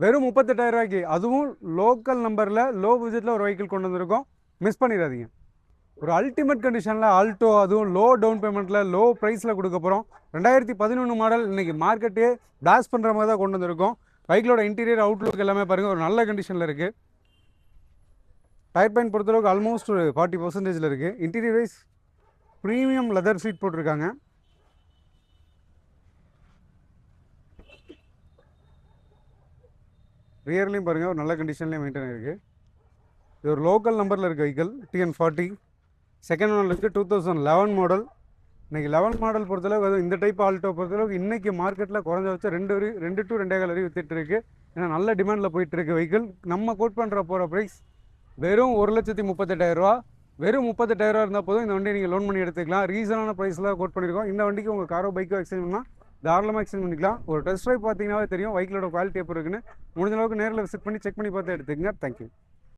வெறும் 38,000 ரூபாய்க்கு, அதுவும் லோக்கல் நம்பரில் லோ பட்ஜெட்டில் ஒரு வெஹிக்கிள் கொண்டு வந்திருக்கோம். மிஸ் பண்ணிடாதீங்க. ஒரு அல்டிமேட் கண்டிஷனில் ஆல்டோ, அதுவும் லோ டவுன் பேமெண்ட்டில் லோ ப்ரைஸில் கொடுக்க போகிறோம். 2011 மாடல். இன்றைக்கி மார்க்கெட்டே பிளாஸ் பண்ணுற மாதிரி தான் கொண்டு வந்திருக்கோம். பைக்கிலோட இன்டீரியர் அவுட்லுக் எல்லாமே பாருங்கள், ஒரு நல்ல கண்டிஷனில் இருக்குது. டயர் பாயிண்ட் பொறுத்தளவுக்கு ஆல்மோஸ்ட் ஒரு 40% இருக்குது. Interior wise premium leather seat போட்டிருக்காங்க. ரியர்லையும் பாருங்கள், ஒரு நல்ல கண்டிஷன்லேயும் மெயின்டைன் இருக்குது. இது ஒரு லோக்கல் நம்பரில் இருக்க வெஹிக்கிள், TN40 செகண்ட் ஓனர் இருக்குது. 2011 மாடல். இன்றைக்கி 11 மாடல் பொறுத்தளவுக்கு, அதுவும் இந்த டைப் ஆல்டோ பொறுத்தளவுக்கு இன்றைக்கி மார்க்கெட்டில் குறைஞ்ச வச்சு 2 to 2.25 வரை வித்துட்டு இருக்குது. ஏன்னா நல்ல டிமாண்டில் போயிட்டுருக்கு வெஹிக்கிள். நம்ம கோட் பண்ணுற போகிற ப்ரைஸ் வெறும் 1,38,000 ரூபா. வெறும் 38,000 ரூபா இருந்தால் போதும் இந்த வண்டியை நீங்கள் லோன் பண்ணி எடுத்துக்கலாம். ரீசனான ப்ரைஸில் கோட் பண்ணியிருக்கோம். இந்த வண்டிக்கு உங்கள் காரோ பைக்கோ எக்ஸ்சேஞ்ச் பண்ணால் தாராளமாக எக்ஸ்சேஞ்ச் பண்ணிக்கலாம். ஒரு டெஸ்ட் ட்ரைவ் பார்த்தீங்கன்னாவே தெரியும் வெஹிக்கிளோட குவாலிட்டி எப்படி இருக்குன்னு. முடிஞ்ச அளவுக்கு நேரில் விசிட் பண்ணி செக் பண்ணி பார்த்து எடுத்துக்கங்க. தேங்க்யூ.